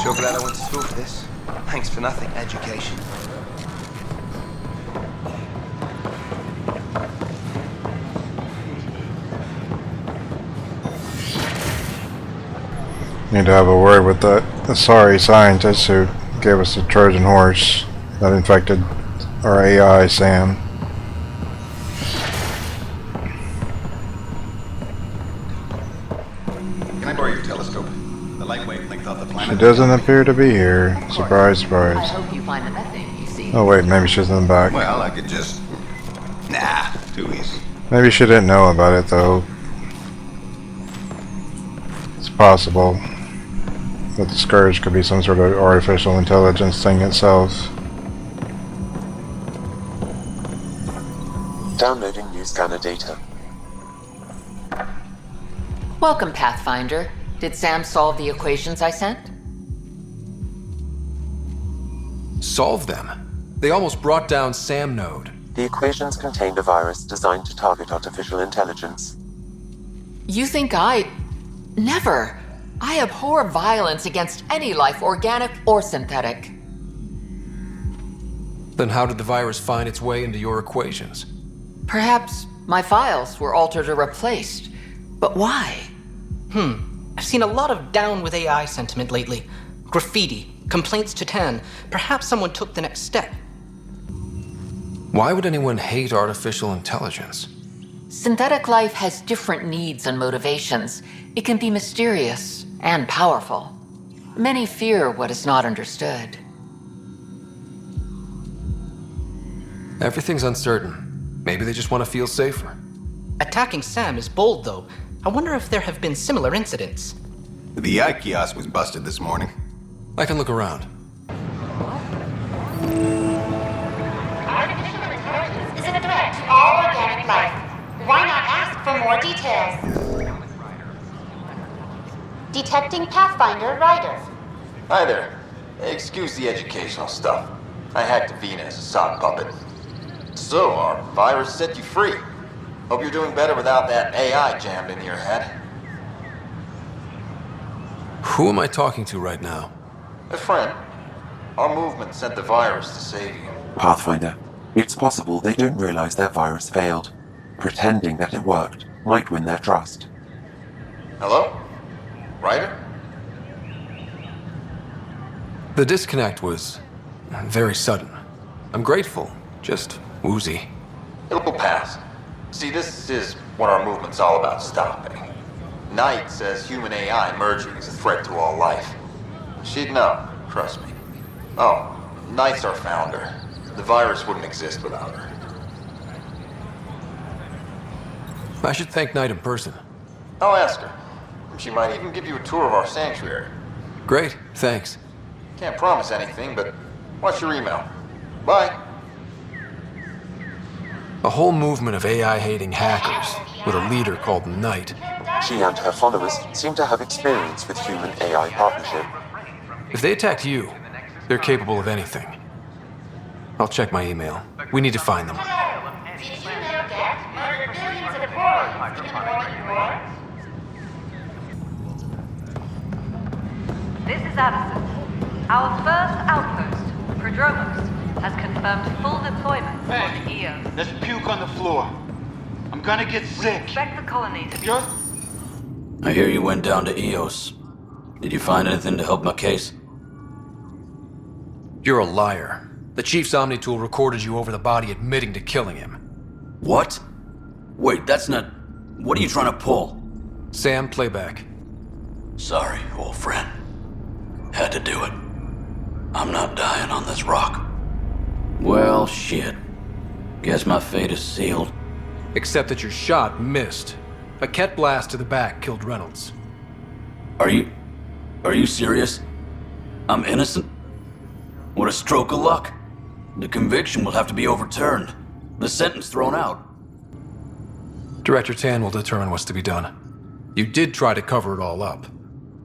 Sure glad I went to school for this. Thanks for nothing, education. Need to have a word with that asari scientist who gave us the Trojan horse that infected our AI, Sam. Can I borrow your telescope? The light wavelength of the planet. She doesn't appear to be here. Surprise, I surprise. hope you find the methane you see. Oh wait, maybe she's in the back. Well, I could just... Nah, too easy. Maybe she didn't know about it though. It's possible that the Scourge could be some sort of artificial intelligence thing itself. Downloading new scanner data. Welcome, Pathfinder. Did Sam solve the equations I sent? Solve them? They almost brought down Sam Node. The equations contained a virus designed to target artificial intelligence. You think Never! I abhor violence against any life, organic or synthetic. Then how did the virus find its way into your equations? Perhaps my files were altered or replaced. But why? I've seen a lot of down with AI sentiment lately. Graffiti, complaints to Tann. Perhaps someone took the next step. Why would anyone hate artificial intelligence? Synthetic life has different needs and motivations. It can be mysterious and powerful. Many fear what is not understood. Everything's uncertain. Maybe they just want to feel safer. Attacking Sam is bold, though. I wonder if there have been similar incidents. The AI kiosk was busted this morning. I can look around. Artificial intelligence is a threat to all organic life. Why not ask for more details? Detecting Pathfinder Ryder. Hi there. Excuse the educational stuff. I hacked Vina as a sock puppet. So, our virus set you free. Hope you're doing better without that AI jammed into your head. Who am I talking to right now? A friend. Our movement sent the virus to save you. Pathfinder, it's possible they don't realize their virus failed. Pretending that it worked might win their trust. Hello? Ryder? The disconnect was very sudden. I'm grateful, just woozy. It'll pass. See, this is what our movement's all about stopping. Knight says human AI merging is a threat to all life. She'd know, trust me. Oh, Knight's our founder. The virus wouldn't exist without her. I should thank Knight in person. I'll ask her. She might even give you a tour of our sanctuary. Great, thanks. Can't promise anything, but watch your email. Bye. A whole movement of AI-hating hackers with a leader called Knight. She and her followers seem to have experience with human-AI partnership. If they attacked you, they're capable of anything. I'll check my email. We need to find them. Did you know Geth murdered billions of Krogans in the Northern War? This is Addison. Our first outpost, Prodromos, has confirmed full deployment on EO. There's puke on the floor. I'm gonna get sick. Expect the colony to be... I hear you went down to EOS. Did you find anything to help my case? You're a liar. The Chief's Omni-Tool recorded you over the body admitting to killing him. What? Wait, that's not... What are you trying to pull? Sam, playback. Sorry, old friend. Had to do it. I'm not dying on this rock. Well, shit. Guess my fate is sealed. Except that your shot missed. A Ket blast to the back killed Reynolds. Are you serious? I'm innocent? What a stroke of luck. The conviction will have to be overturned. The sentence thrown out. Director Tann will determine what's to be done. You did try to cover it all up.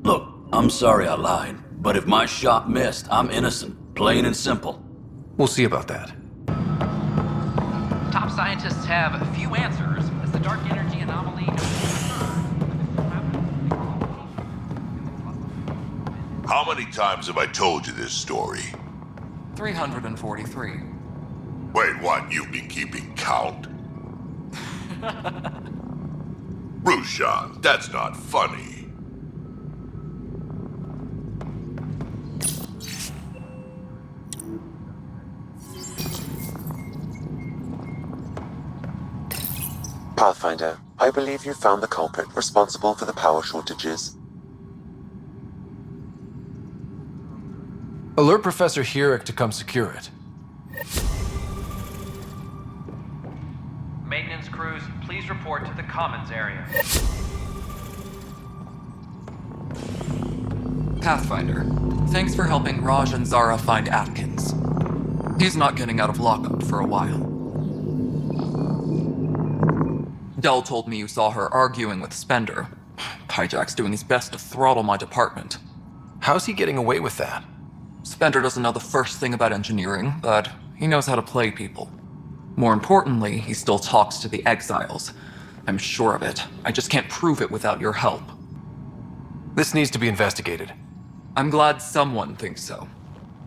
Look, I'm sorry I lied, but if my shot missed, I'm innocent. Plain and simple. We'll see about that. Top scientists have a few answers as the dark energy anomaly... How many times have I told you this story? 343. Wait, what? You've been keeping count? Rushan, that's not funny. Pathfinder, I believe you found the culprit responsible for the power shortages. Alert Professor Hurek to come secure it. Maintenance crews, please report to the commons area. Pathfinder, thanks for helping Raj and Zara find Atkins. He's not getting out of lockup for a while. Dell told me you saw her arguing with Spender. Pyjack's doing his best to throttle my department. How's he getting away with that? Spender doesn't know the first thing about engineering, but he knows how to play people. More importantly, he still talks to the exiles. I'm sure of it. I just can't prove it without your help. This needs to be investigated. I'm glad someone thinks so.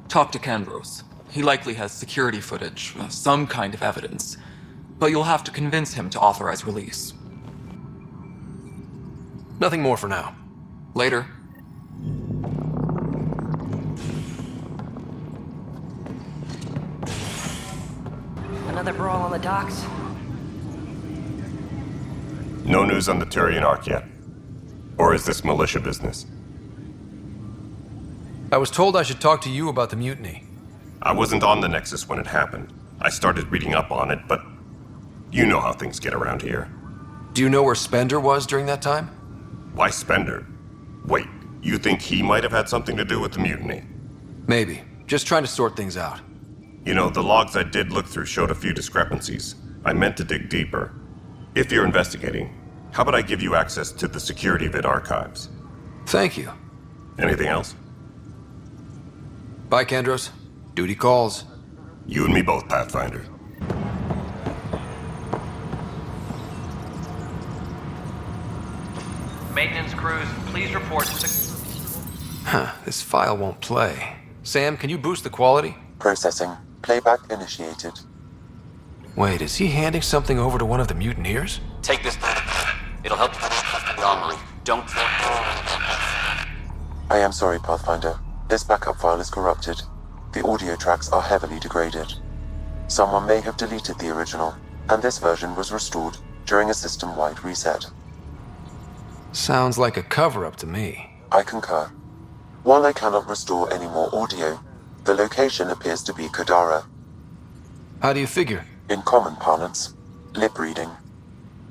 Talk to Kandros. He likely has security footage, some kind of evidence. But you'll have to convince him to authorize release. Nothing more for now. Later. Another brawl on the docks? No news on the Turian Ark yet? Or is this militia business? I was told I should talk to you about the mutiny. I wasn't on the Nexus when it happened. I started reading up on it, but you know how things get around here. Do you know where Spender was during that time? Why Spender? Wait, you think he might have had something to do with the mutiny? Maybe. Just trying to sort things out. You know, the logs I did look through showed a few discrepancies. I meant to dig deeper. If you're investigating, how about I give you access to the security vid archives? Thank you. Anything else? Bye, Kandros. Duty calls. You and me both, Pathfinder. Maintenance crews, please report to the... Huh, this file won't play. Sam, can you boost the quality? Processing. Playback initiated. Wait, is he handing something over to one of the mutineers? Take this. It'll help the armory. Don't... I am sorry, Pathfinder. This backup file is corrupted. The audio tracks are heavily degraded. Someone may have deleted the original, and this version was restored during a system-wide reset. Sounds like a cover-up to me. I concur. While I cannot restore any more audio, the location appears to be Kadara. How do you figure? In common parlance, lip reading.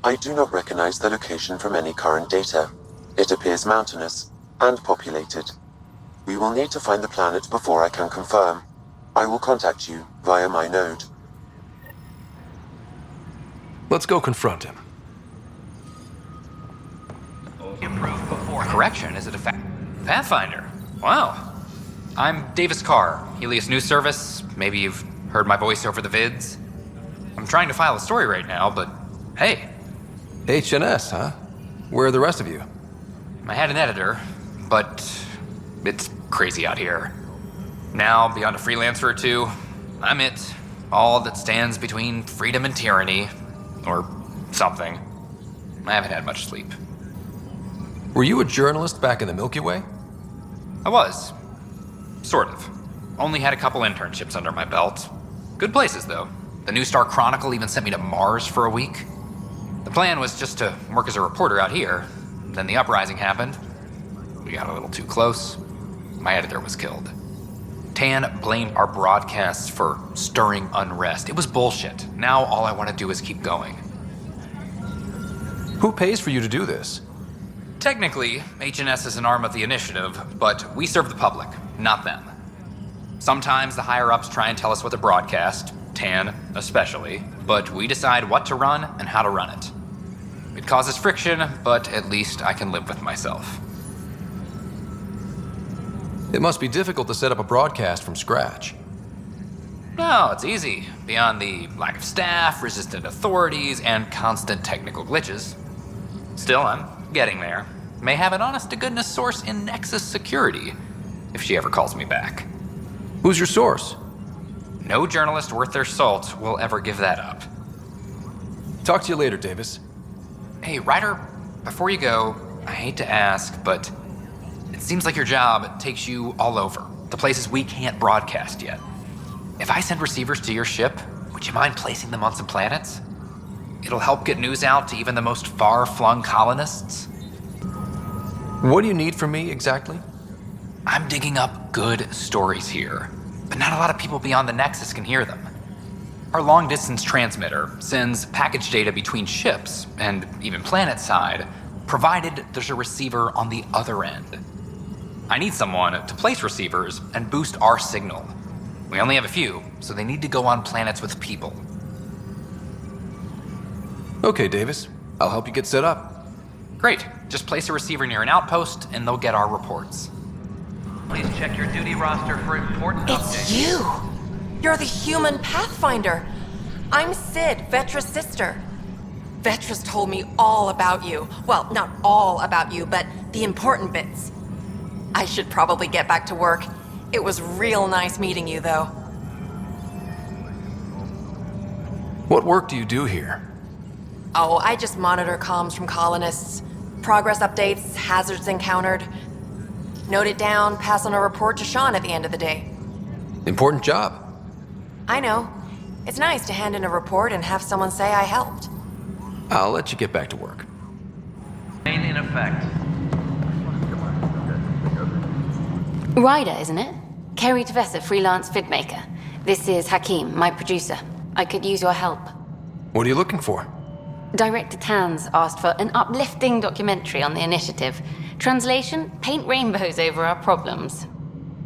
I do not recognize the location from any current data. It appears mountainous and populated. We will need to find the planet before I can confirm. I will contact you via my node. Let's go confront him. Improved before. Correction, is it a Pathfinder? Wow. I'm Davis Carr, Helios News Service. Maybe you've heard my voice over the vids. I'm trying to file a story right now, but hey. HNS, huh? Where are the rest of you? I had an editor, but it's crazy out here. Now, beyond a freelancer or two, I'm it. All that stands between freedom and tyranny. Or something. I haven't had much sleep. Were you a journalist back in the Milky Way? I was. Sort of. Only had a couple internships under my belt. Good places, though. The New Star Chronicle even sent me to Mars for a week. The plan was just to work as a reporter out here. Then the uprising happened. We got a little too close. My editor was killed. Tann blamed our broadcasts for stirring unrest. It was bullshit. Now all I want to do is keep going. Who pays for you to do this? Technically, HNS is an arm of the initiative, but we serve the public, not them. Sometimes the higher-ups try and tell us what to broadcast, Tann especially, but we decide what to run and how to run it. It causes friction, but at least I can live with myself. It must be difficult to set up a broadcast from scratch. No, it's easy. Beyond the lack of staff, resistant authorities, and constant technical glitches. Still, I'm getting there. May have an honest-to-goodness source in Nexus security. if she ever calls me back. Who's your source? No journalist worth their salt will ever give that up. Talk to you later, Davis. Hey, Ryder, before you go, I hate to ask, but it seems like your job takes you all over, the places we can't broadcast yet. If I send receivers to your ship, would you mind placing them on some planets? It'll help get news out to even the most far-flung colonists. What do you need from me, exactly? I'm digging up good stories here, but not a lot of people beyond the Nexus can hear them. Our long-distance transmitter sends package data between ships, and even planet-side, provided there's a receiver on the other end. I need someone to place receivers and boost our signal. We only have a few, so they need to go on planets with people. Okay, Davis. I'll help you get set up. Great. Just place a receiver near an outpost, and they'll get our reports. Please check your duty roster for important updates. It's you! You're the human Pathfinder. I'm Sid, Vetra's sister. Vetra's told me all about you. Well, not all about you, but the important bits. I should probably get back to work. It was real nice meeting you, though. What work do you do here? Oh, I just monitor comms from colonists. Progress updates, hazards encountered. Note it down, pass on a report to Sean at the end of the day. Important job. I know. It's nice to hand in a report and have someone say I helped. I'll let you get back to work. Remain in effect. Ryder, isn't it? Keri Tavessa, freelance vidmaker. This is Hakim, my producer. I could use your help. What are you looking for? Director Tann's asked for an uplifting documentary on the initiative. Translation, paint rainbows over our problems.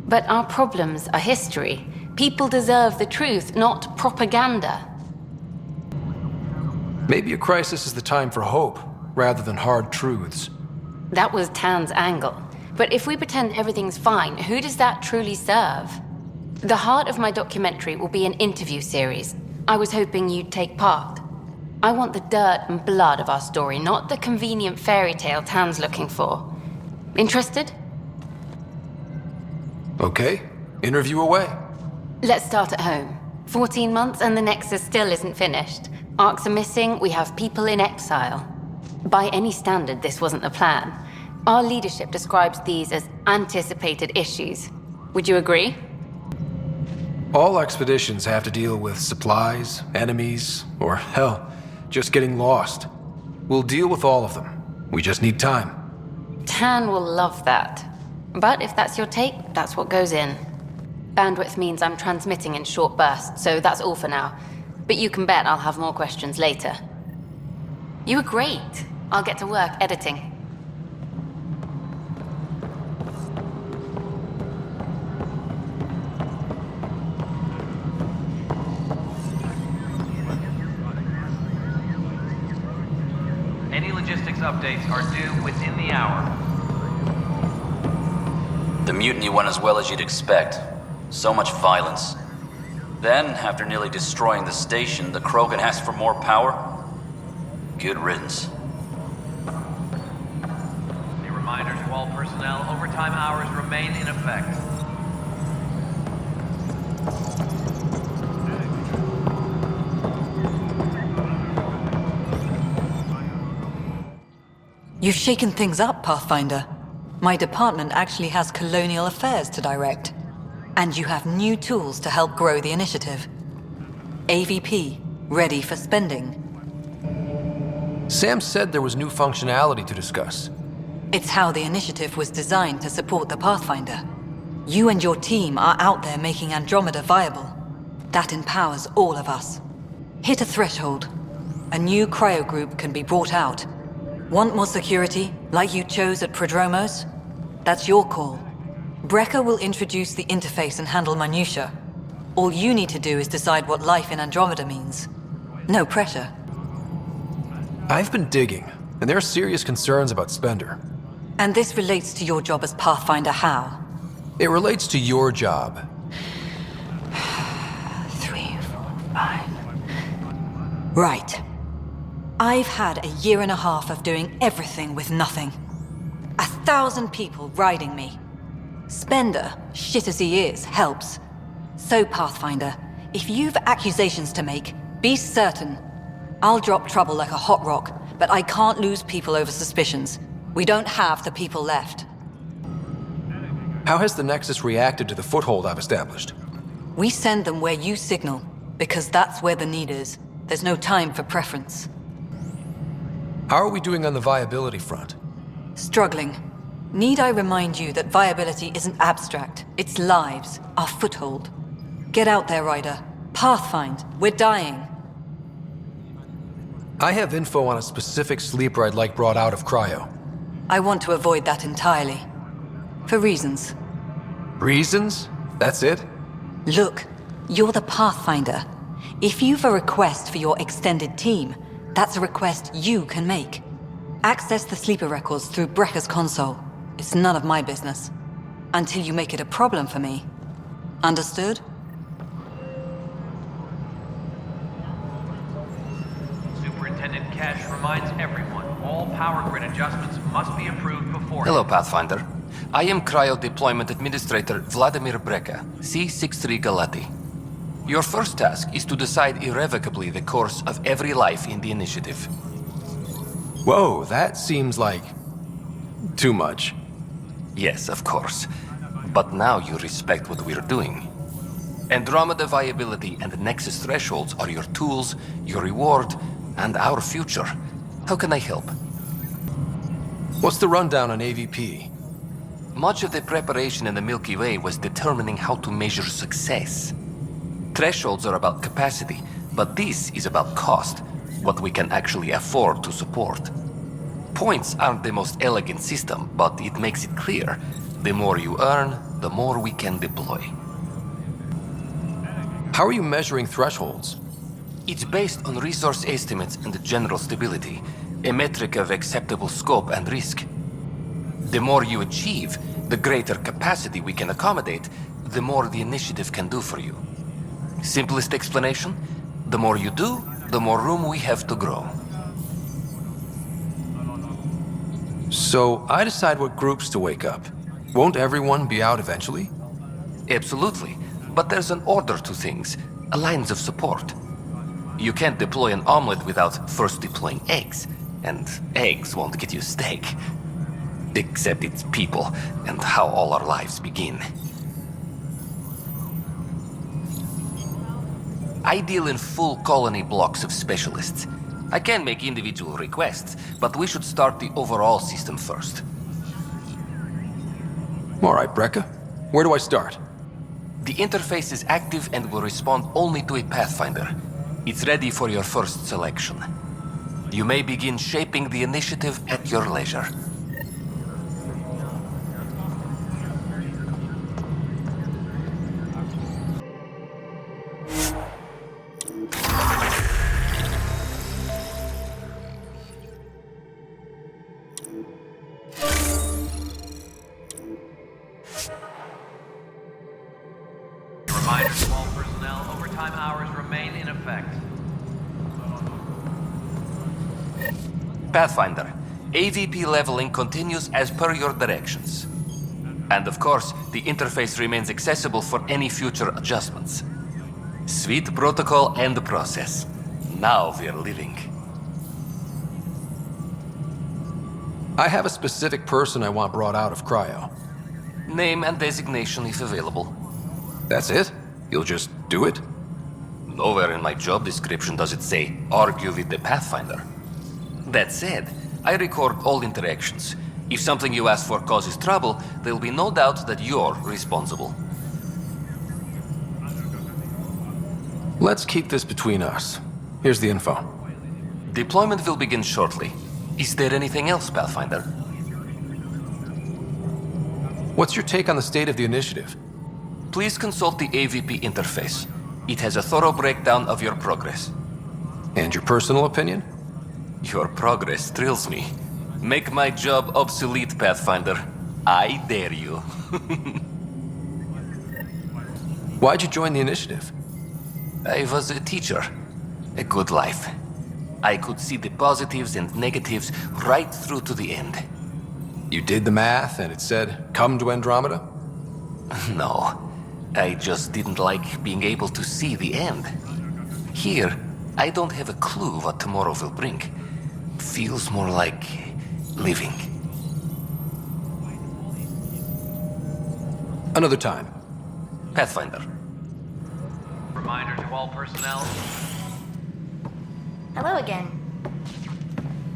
But our problems are history. People deserve the truth, not propaganda. Maybe a crisis is the time for hope, rather than hard truths. That was Tann's angle. But if we pretend everything's fine, who does that truly serve? The heart of my documentary will be an interview series. I was hoping you'd take part. I want the dirt and blood of our story, not the convenient fairy tale Tann's looking for. Interested? Okay, interview away. Let's start at home. 14 months and the Nexus still isn't finished. Arcs are missing, we have people in exile. By any standard, this wasn't the plan. Our leadership describes these as anticipated issues. Would you agree? All expeditions have to deal with supplies, enemies, or hell, just getting lost. We'll deal with all of them. We just need time. Tann will love that. But if that's your take, that's what goes in. Bandwidth means I'm transmitting in short bursts, so that's all for now. But you can bet I'll have more questions later. You were great. I'll get to work editing. Any logistics updates are due within the hour. The mutiny went as well as you'd expect. So much violence. Then, after nearly destroying the station, the Krogan asked for more power? Good riddance. A reminder to all personnel, overtime hours remain in effect. You've shaken things up, Pathfinder. My department actually has colonial affairs to direct. And you have new tools to help grow the initiative. AVP, ready for spending. Sam said there was new functionality to discuss. It's how the initiative was designed to support the Pathfinder. You and your team are out there making Andromeda viable. That empowers all of us. Hit a threshold. A new cryo group can be brought out. Want more security, like you chose at Prodromos? That's your call. Brecka will introduce the interface and handle minutiae. All you need to do is decide what life in Andromeda means. No pressure. I've been digging, and there are serious concerns about Spender. And this relates to your job as Pathfinder how? It relates to your job. 3, 4, 5. Right. I've had a year and a half of doing everything with nothing. 1,000 people riding me. Spender, shit as he is, helps. So, Pathfinder, if you've accusations to make, be certain. I'll drop trouble like a hot rock, but I can't lose people over suspicions. We don't have the people left. How has the Nexus reacted to the foothold I've established? We send them where you signal, because that's where the need is. There's no time for preference. How are we doing on the viability front? Struggling. Need I remind you that viability isn't abstract, it's lives, our foothold. Get out there, Ryder. Pathfind, we're dying. I have info on a specific sleeper I'd like brought out of cryo. I want to avoid that entirely. For reasons. Reasons? That's it? Look, you're the Pathfinder. If you've a request for your extended team, that's a request you can make. Access the sleeper records through Brecka's console. It's none of my business. Until you make it a problem for me. Understood? Superintendent Kesh reminds everyone all power grid adjustments must be approved before. Hello, Pathfinder. I am Cryo Deployment Administrator Vladimir Brecka, C-63 Galati. Your first task is to decide irrevocably the course of every life in the initiative. Whoa, that seems like... too much. Yes, of course. But now you respect what we're doing. Andromeda viability and Nexus thresholds are your tools, your reward, and our future. How can I help? What's the rundown on AVP? Much of the preparation in the Milky Way was determining how to measure success. Thresholds are about capacity, but this is about cost, what we can actually afford to support. Points aren't the most elegant system, but it makes it clear. The more you earn, the more we can deploy. How are you measuring thresholds? It's based on resource estimates and general stability, a metric of acceptable scope and risk. The more you achieve, the greater capacity we can accommodate, the more the initiative can do for you. Simplest explanation, the more you do, the more room we have to grow. So, I decide what groups to wake up. Won't everyone be out eventually? Absolutely, but there's an order to things, a lines of support. You can't deploy an omelet without first deploying eggs, and eggs won't get you steak. Except it's people, and how all our lives begin. I deal in full colony blocks of specialists. I can make individual requests, but we should start the overall system first. All right, Brecka. Where do I start? The interface is active and will respond only to a Pathfinder. It's ready for your first selection. You may begin shaping the initiative at your leisure. Reminder to all personnel, overtime hours remain in effect. Pathfinder, AVP leveling continues as per your directions. And of course, the interface remains accessible for any future adjustments. Sweet protocol and process. Now we're living. I have a specific person I want brought out of cryo. Name and designation if available. That's it? You'll just do it? Nowhere in my job description does it say, argue with the Pathfinder. That said, I record all interactions. If something you ask for causes trouble, there'll be no doubt that you're responsible. Let's keep this between us. Here's the info. Deployment will begin shortly. Is there anything else, Pathfinder? What's your take on the state of the initiative? Please consult the AVP interface. It has a thorough breakdown of your progress. And your personal opinion? Your progress thrills me. Make my job obsolete, Pathfinder. I dare you. Why'd you join the initiative? I was a teacher. A good life. I could see the positives and negatives right through to the end. You did the math and it said, come to Andromeda? No. I just didn't like being able to see the end. Here, I don't have a clue what tomorrow will bring. Feels more like living. Another time. Pathfinder. Reminder to all personnel. Hello again.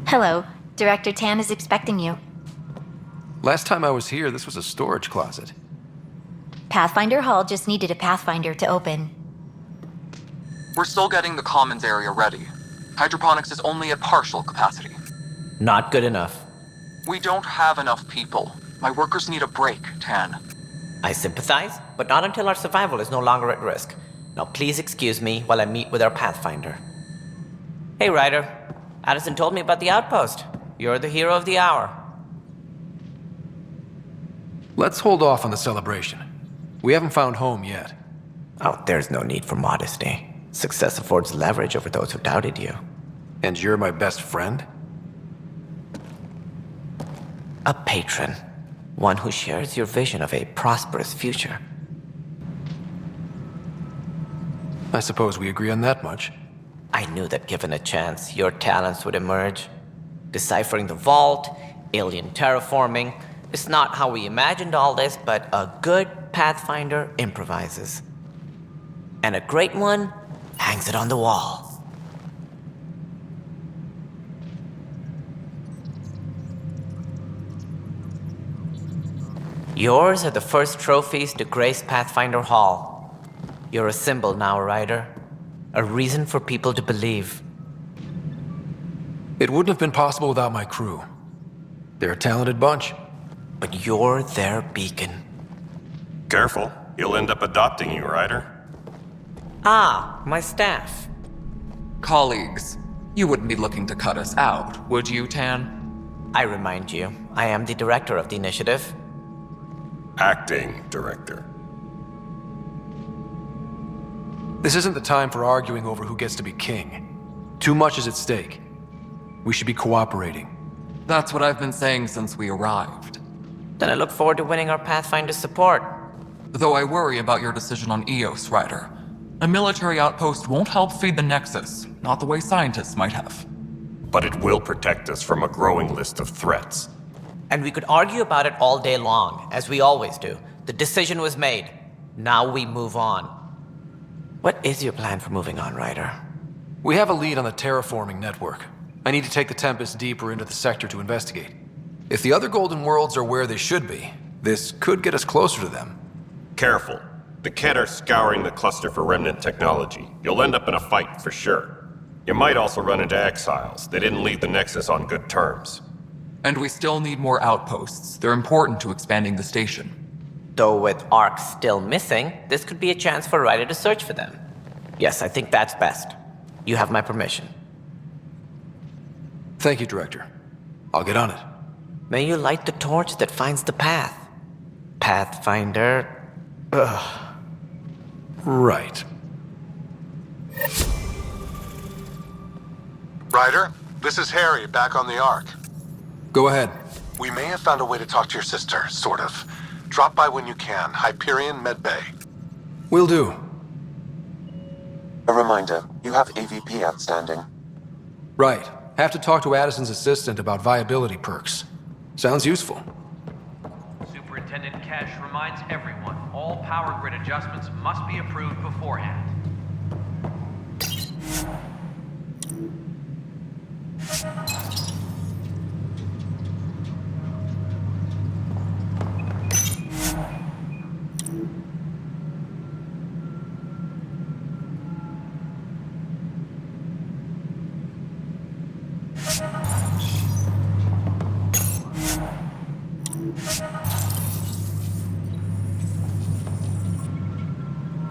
Hello. Director Tann is expecting you. Last time I was here, this was a storage closet. Pathfinder Hall just needed a Pathfinder to open. We're still getting the commons area ready. Hydroponics is only at partial capacity. Not good enough. We don't have enough people. My workers need a break, Tann. I sympathize, but not until our survival is no longer at risk. Now please excuse me while I meet with our Pathfinder. Hey, Ryder. Addison told me about the outpost. You're the hero of the hour. Let's hold off on the celebration. We haven't found home yet. Oh, there's no need for modesty. Success affords leverage over those who doubted you. And you're my best friend? A patron. One who shares your vision of a prosperous future. I suppose we agree on that much. I knew that given a chance, your talents would emerge. Deciphering the vault, alien terraforming. It's not how we imagined all this, but a good Pathfinder improvises. And a great one hangs it on the wall. Yours are the first trophies to grace Pathfinder Hall. You're a symbol now, Ryder. A reason for people to believe. It wouldn't have been possible without my crew. They're a talented bunch. But you're their beacon. Careful, you'll end up adopting you, Ryder. Ah, my staff. Colleagues, you wouldn't be looking to cut us out, would you, Tann? I remind you, I am the director of the initiative. Acting director. This isn't the time for arguing over who gets to be king. Too much is at stake. We should be cooperating. That's what I've been saying since we arrived. Then I look forward to winning our Pathfinder support. Though I worry about your decision on Eos, Ryder. A military outpost won't help feed the Nexus, not the way scientists might have. But it will protect us from a growing list of threats. And we could argue about it all day long, as we always do. The decision was made. Now we move on. What is your plan for moving on, Ryder? We have a lead on the terraforming network. I need to take the Tempest deeper into the sector to investigate. If the other Golden Worlds are where they should be, this could get us closer to them. Careful. The Kett are scouring the cluster for remnant technology. You'll end up in a fight for sure. You might also run into exiles. They didn't leave the Nexus on good terms. And we still need more outposts. They're important to expanding the station. Though with Ark still missing, this could be a chance for Ryder to search for them. Yes, I think that's best. You have my permission. Thank you, Director. I'll get on it. May you light the torch that finds the path. Pathfinder. Ugh. Right. Ryder, this is Harry, back on the Ark. Go ahead. We may have found a way to talk to your sister, sort of. Drop by when you can. Hyperion Medbay. Will do. A reminder, you have AVP outstanding. Right. Have to talk to Addison's assistant about viability perks. Sounds useful. Superintendent Kesh reminds everyone all power grid adjustments must be approved beforehand.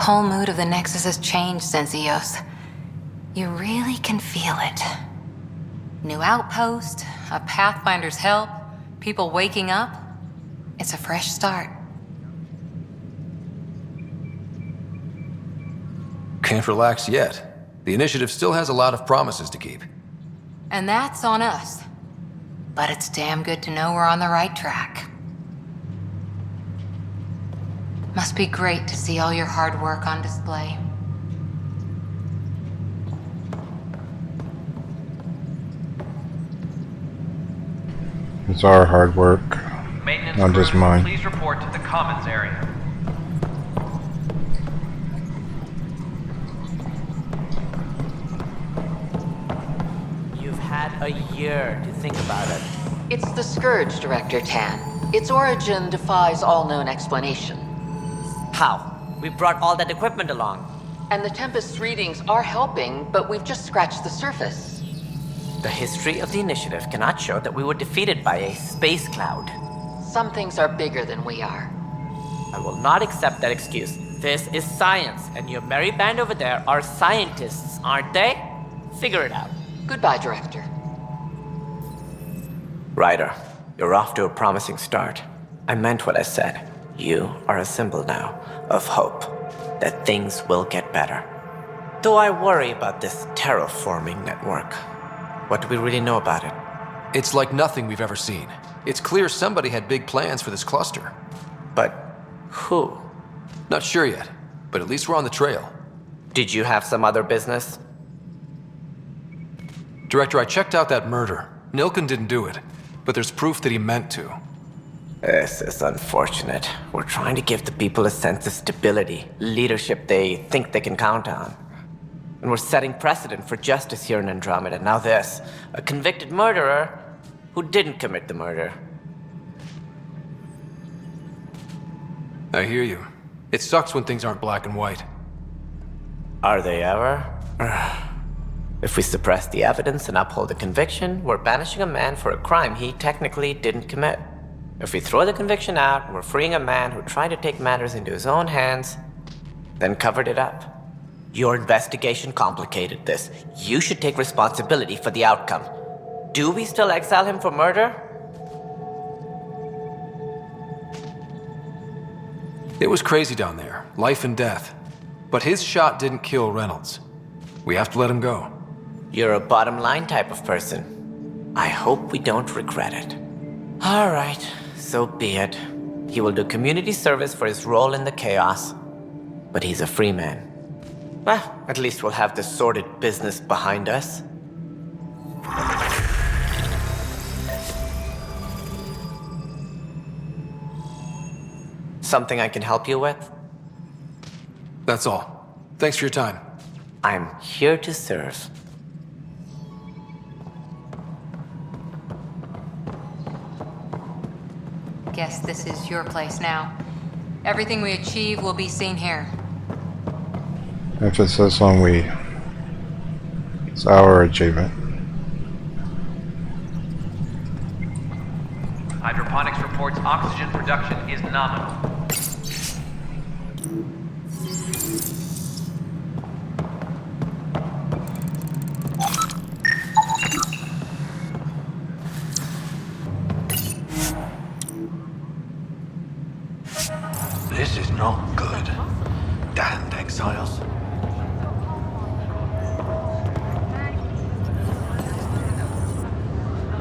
Whole mood of the Nexus has changed since Eos. You really can feel it. New outpost, a Pathfinder's help, people waking up. It's a fresh start. Can't relax yet. The initiative still has a lot of promises to keep. And that's on us. But it's damn good to know we're on the right track. Must be great to see all your hard work on display. It's our hard work, Maintenance not just crew, mine. please report to the commons area. You've had a year to think about it. It's the Scourge, Director Tann. Its origin defies all known explanation. How? We brought all that equipment along. And the Tempest readings are helping, but we've just scratched the surface. The history of the initiative cannot show that we were defeated by a space cloud. Some things are bigger than we are. I will not accept that excuse. This is science, and your merry band over there are scientists, aren't they? Figure it out. Goodbye, Director. Ryder, you're off to a promising start. I meant what I said. You are a symbol now of hope that things will get better. Though I worry about this terraforming network. What do we really know about it? It's like nothing we've ever seen. It's clear somebody had big plans for this cluster. But who? Not sure yet, but at least we're on the trail. Did you have some other business? Director, I checked out that murder. Nilken didn't do it, but there's proof that he meant to. This is unfortunate. We're trying to give the people a sense of stability, leadership they think they can count on. And we're setting precedent for justice here in Andromeda. Now this, a convicted murderer who didn't commit the murder. I hear you. It sucks when things aren't black and white. Are they ever? If we suppress the evidence and uphold the conviction, we're banishing a man for a crime he technically didn't commit. If we throw the conviction out, we're freeing a man who tried to take matters into his own hands, then covered it up. Your investigation complicated this. You should take responsibility for the outcome. Do we still exile him for murder? It was crazy down there, life and death. But his shot didn't kill Reynolds. We have to let him go. You're a bottom line type of person. I hope we don't regret it. All right, so be it. He will do community service for his role in the chaos. But he's a free man. Well, at least we'll have the sordid business behind us. Something I can help you with? That's all. Thanks for your time. I'm here to serve. Guess this is your place now. Everything we achieve will be seen here. Emphasis on we. It's our achievement. Hydroponics reports oxygen production is nominal. This is not good. Damned exiles.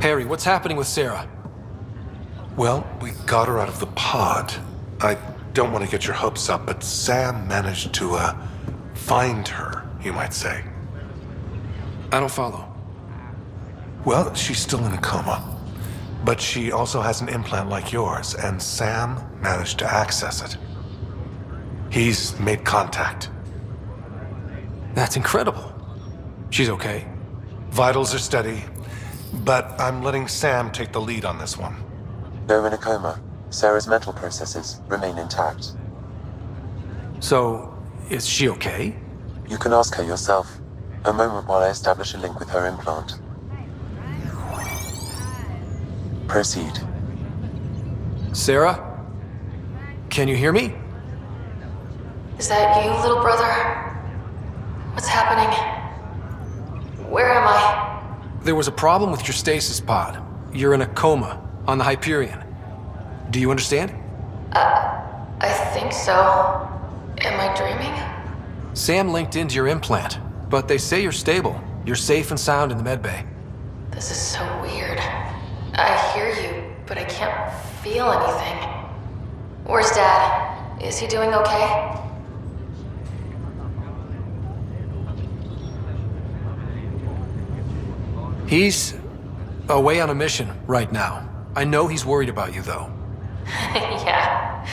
Harry, what's happening with Sara? Well, we got her out of the pod. I don't want to get your hopes up, but Sam managed to, find her, you might say. I don't follow. Well, she's still in a coma. But she also has an implant like yours, and Sam managed to access it. He's made contact. That's incredible. She's okay. Vitals are steady, but I'm letting Sam take the lead on this one. Though in a coma, Sarah's mental processes remain intact. So, is she okay? You can ask her yourself. A moment while I establish a link with her implant. Proceed. Sara? Can you hear me? Is that you, little brother? What's happening? Where am I? There was a problem with your stasis pod. You're in a coma on the Hyperion. Do you understand? I think so. Am I dreaming? Sam linked into your implant, but they say you're stable. You're safe and sound in the medbay. This is so weird. I hear you, but I can't feel anything. Where's Dad? Is he doing okay? He's away on a mission right now. I know he's worried about you, though. Yeah,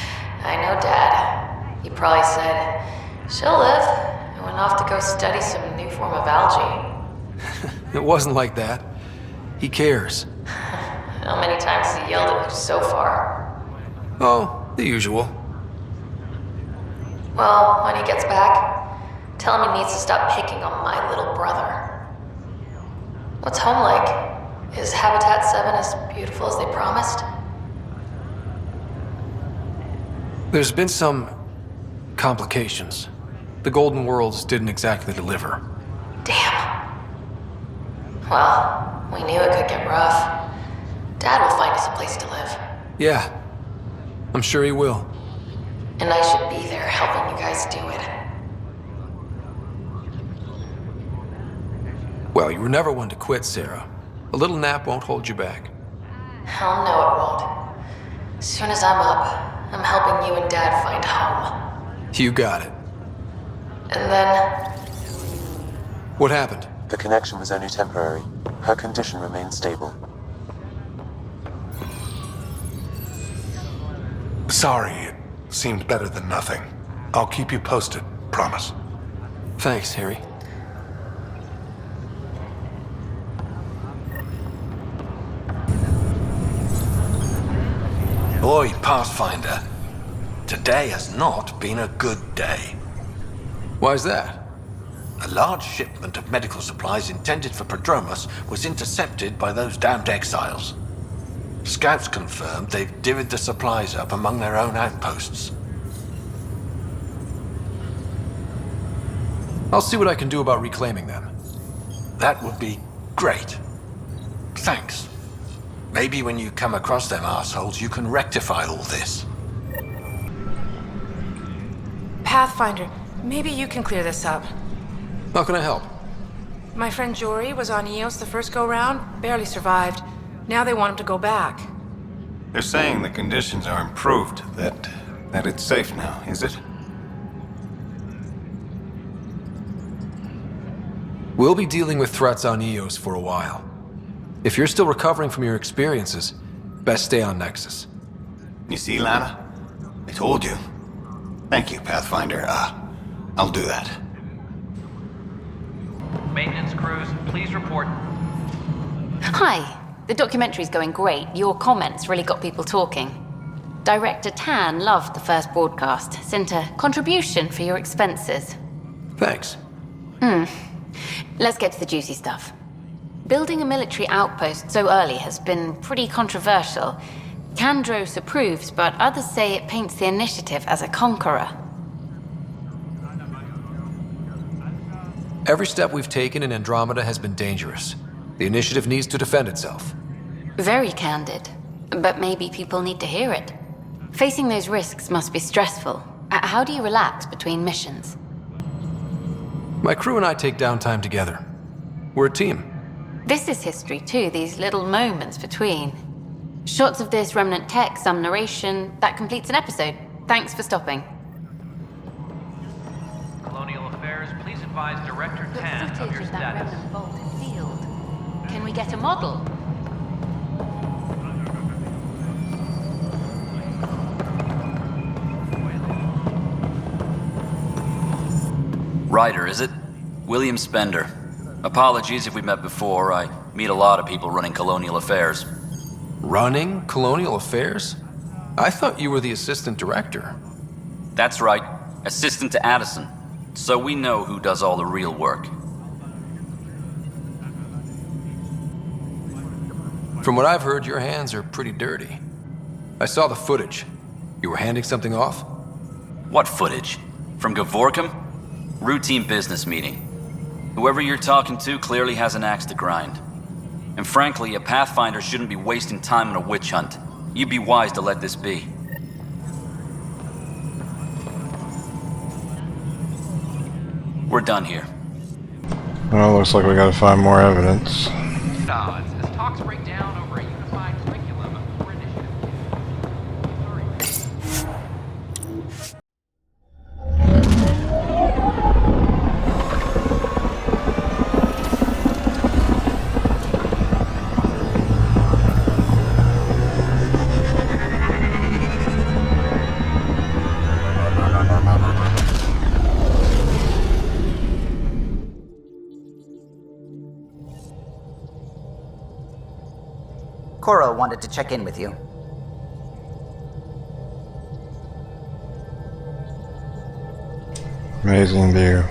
I know Dad. He probably said, she'll live, and went off to go study some new form of algae. It wasn't like that. He cares. How many times has he yelled at you so far? Oh, the usual. Well, when he gets back, tell him he needs to stop picking on my little brother. What's home like? Is Habitat 7 as beautiful as they promised? There's been some complications. The Golden Worlds didn't exactly deliver. Damn. Well, we knew it could get rough. Dad will find us a place to live. Yeah, I'm sure he will. And I should be there helping you guys do it. Well, you were never one to quit, Sarah. A little nap won't hold you back. Hell no, it won't. As soon as I'm up, I'm helping you and Dad find home. You got it. And then... What happened? The connection was only temporary. Her condition remained stable. Sorry, it seemed better than nothing. I'll keep you posted, promise. Thanks, Harry. Boy, Pathfinder, today has not been a good day. Why's that? A large shipment of medical supplies intended for Prodromos was intercepted by those damned exiles. Scouts confirmed they've divvied the supplies up among their own outposts. I'll see what I can do about reclaiming them. That would be great. Thanks. Maybe when you come across them assholes, you can rectify all this. Pathfinder, maybe you can clear this up. How can I help? My friend Jori was on Eos the first go-round, barely survived. Now they want him to go back. They're saying the conditions are improved, that it's safe now, is it? We'll be dealing with threats on Eos for a while. If you're still recovering from your experiences, best stay on Nexus. You see, Lana? I told you. Thank you, Pathfinder. I'll do that. Maintenance crews, please report. Hi. The documentary's going great. Your comments really got people talking. Director Tann loved the first broadcast. Sent a contribution for your expenses. Thanks. Let's get to the juicy stuff. Building a military outpost so early has been pretty controversial. Kandros approves, but others say it paints the initiative as a conqueror. Every step we've taken in Andromeda has been dangerous. The initiative needs to defend itself. Very candid. But maybe people need to hear it. Facing those risks must be stressful. How do you relax between missions? My crew and I take downtime together. We're a team. This is history too, these little moments between. Shots of this remnant tech, some narration, that completes an episode. Thanks for stopping. Colonial Affairs, please advise Director Tann of your status. Can we get a model? Ryder, is it? William Spender. Apologies if we met before. I meet a lot of people running Colonial Affairs. Running Colonial Affairs? I thought you were the assistant director. That's right. Assistant to Addison. So we know who does all the real work. From what I've heard, your hands are pretty dirty. I saw the footage. You were handing something off? What footage? From Gavorkum? Routine business meeting. Whoever you're talking to clearly has an axe to grind. And frankly, a Pathfinder shouldn't be wasting time on a witch hunt. You'd be wise to let this be. We're done here. Well, looks like we gotta find more evidence. Odds as talks break down over a unified curriculum for initiative. Cora wanted to check in with you. Amazing view.